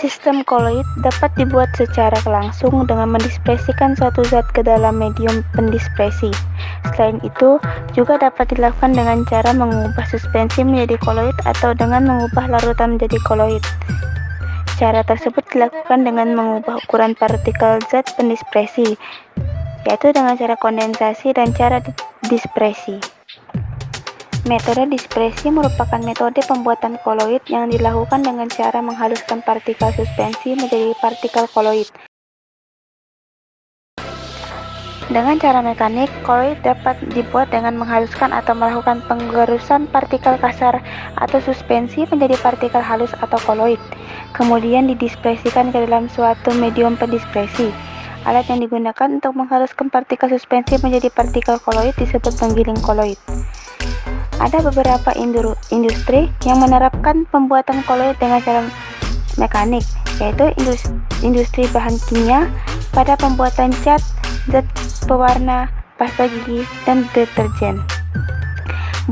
Sistem koloid dapat dibuat secara langsung dengan mendispresikan suatu zat ke dalam medium pendispresi. Selain itu, juga dapat dilakukan dengan cara mengubah suspensi menjadi koloid atau dengan mengubah larutan menjadi koloid. Cara tersebut dilakukan dengan mengubah ukuran partikel zat pendispresi, yaitu dengan cara kondensasi dan cara dispresi. Metode dispresi merupakan metode pembuatan koloid yang dilakukan dengan cara menghaluskan partikel suspensi menjadi partikel koloid. Dengan cara mekanik, koloid dapat dibuat dengan menghaluskan atau melakukan penggerusan partikel kasar atau suspensi menjadi partikel halus atau koloid, kemudian didispresikan ke dalam suatu medium pendispresi. Alat yang digunakan untuk menghaluskan partikel suspensi menjadi partikel koloid disebut penggiling koloid. Ada beberapa industri yang menerapkan pembuatan koloid dengan cara mekanik, yaitu industri bahan kimia pada pembuatan cat, zat pewarna, pasta gigi, dan deterjen.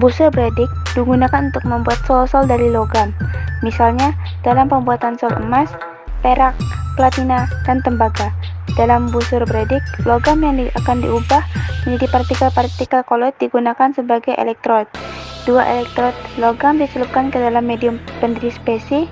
Busa Bredig digunakan untuk membuat sol-sol dari logam, misalnya dalam pembuatan sol emas, perak, platina, dan tembaga. Dalam busur Bredig, logam yang akan diubah menjadi partikel-partikel koloid digunakan sebagai elektrod. Dua elektrod logam dicelupkan ke dalam medium pendispresi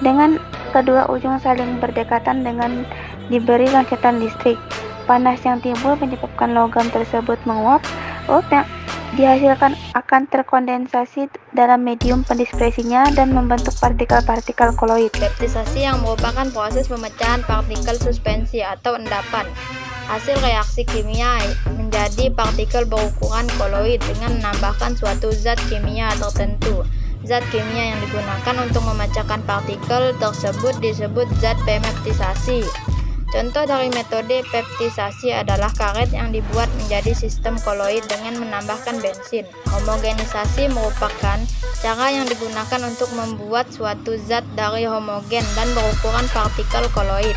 dengan kedua ujung saling berdekatan dengan diberi loncatan listrik. Panas yang timbul menyebabkan logam tersebut menguap. Uap yang dihasilkan akan terkondensasi dalam medium pendispresinya dan membentuk partikel-partikel koloid. Baptisasi yang merupakan proses pemecahan partikel suspensi atau endapan. Hasil reaksi kimia menjadi partikel berukuran koloid dengan menambahkan suatu zat kimia tertentu. Zat kimia yang digunakan untuk memecahkan partikel tersebut disebut zat peptisasi. Contoh dari metode peptisasi adalah karet yang dibuat menjadi sistem koloid dengan menambahkan bensin. Homogenisasi merupakan cara yang digunakan untuk membuat suatu zat dari homogen dan berukuran partikel koloid.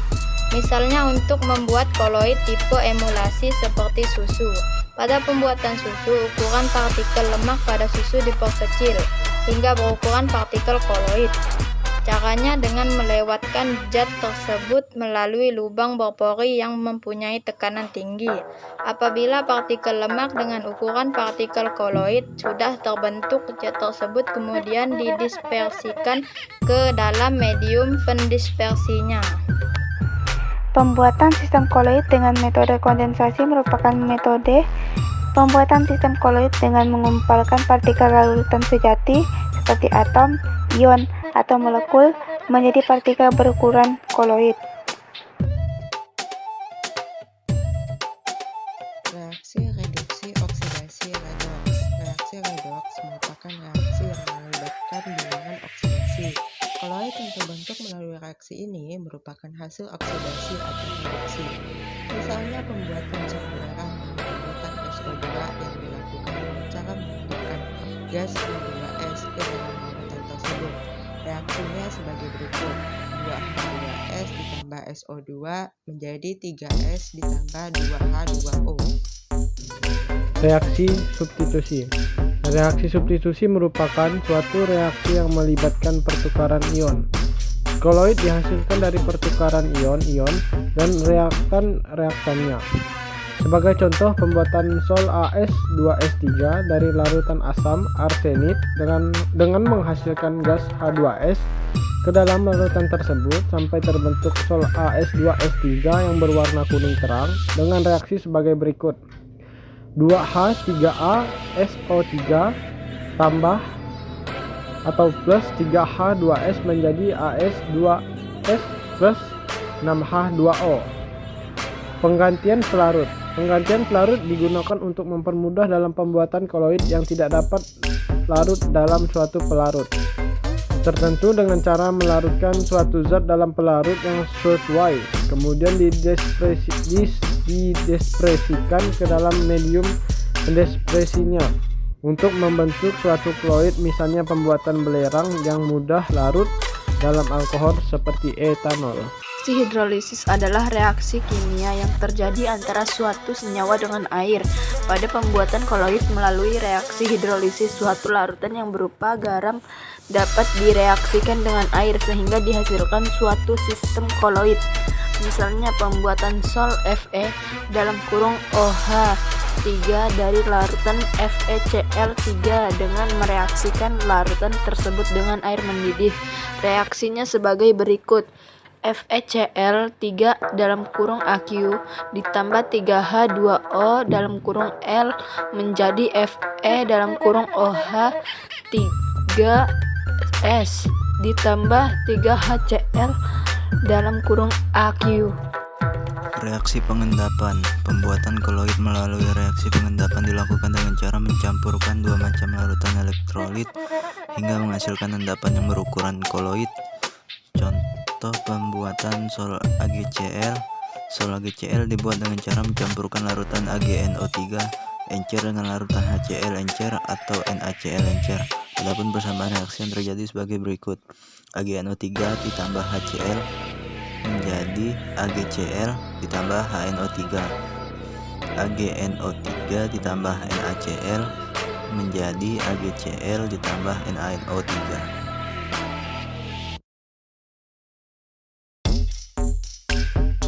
Misalnya untuk membuat koloid tipe emulasi seperti susu. Pada pembuatan susu, ukuran partikel lemak pada susu diperkecil hingga berukuran partikel koloid. Caranya dengan melewatkan zat tersebut melalui lubang berpori yang mempunyai tekanan tinggi. Apabila partikel lemak dengan ukuran partikel koloid sudah terbentuk, zat tersebut kemudian didispersikan ke dalam medium pendispersinya. Pembuatan sistem koloid dengan metode kondensasi merupakan metode pembuatan sistem koloid dengan mengumpulkan partikel larutan sejati seperti atom, ion, atau molekul menjadi partikel berukuran koloid. Reaksi reduksi oksidasi redoks. Reaksi redoks merupakan reaksi yang melibatkan bilangan oksidasi. Koloid yang terbentuk melalui reaksi ini merupakan hasil oksidasi atau reduksi. Misalnya pembuatan cat belerang menggunakan SO2 yang dilakukan dengan cara menambahkan gas H2S ke dalam larutan tersebut. Reaksinya sebagai berikut: 2H2S ditambah SO2 menjadi 3S ditambah 2H2O. Reaksi substitusi. Reaksi substitusi merupakan suatu reaksi yang melibatkan pertukaran ion. Koloid dihasilkan dari pertukaran ion-ion dan reaktan-reaktannya. Sebagai contoh, pembuatan sol AS2S3 dari larutan asam arsenit dengan menghasilkan gas H2S ke dalam larutan tersebut sampai terbentuk sol AS2S3 yang berwarna kuning terang dengan reaksi sebagai berikut: 2H3A SO3 tambah atau plus 3H2S menjadi AS2S plus 6H2O. Penggantian pelarut. Penggantian pelarut digunakan untuk mempermudah dalam pembuatan koloid yang tidak dapat larut dalam suatu pelarut tertentu dengan cara melarutkan suatu zat dalam pelarut yang sesuai, kemudian didispresikan ke dalam medium pendispresinya untuk membentuk suatu koloid, misalnya pembuatan belerang yang mudah larut dalam alkohol seperti etanol. Reaksi hidrolisis adalah reaksi kimia yang terjadi antara suatu senyawa dengan air pada pembuatan koloid. Melalui reaksi hidrolisis, suatu larutan yang berupa garam dapat direaksikan dengan air sehingga dihasilkan suatu sistem koloid. Misalnya pembuatan sol Fe (OH3) dari larutan FeCl3 dengan mereaksikan larutan tersebut dengan air mendidih. Reaksinya sebagai berikut: FeCl3 (Aq) ditambah 3H2O (L) menjadi Fe (OH3S) ditambah 3HCl (Aq). Reaksi pengendapan. Pembuatan koloid melalui reaksi pengendapan dilakukan dengan cara mencampurkan dua macam larutan elektrolit hingga menghasilkan endapan yang berukuran koloid. Contoh pembuatan sol AgCl. Sol AgCl dibuat dengan cara mencampurkan larutan AgNO3 encer dengan larutan HCl encer atau NaCl encer. Adapun persamaan reaksi yang terjadi sebagai berikut: AgNO3 ditambah HCl menjadi AgCl ditambah HNO3. AgNO3 ditambah NaCl menjadi AgCl ditambah NaNO3.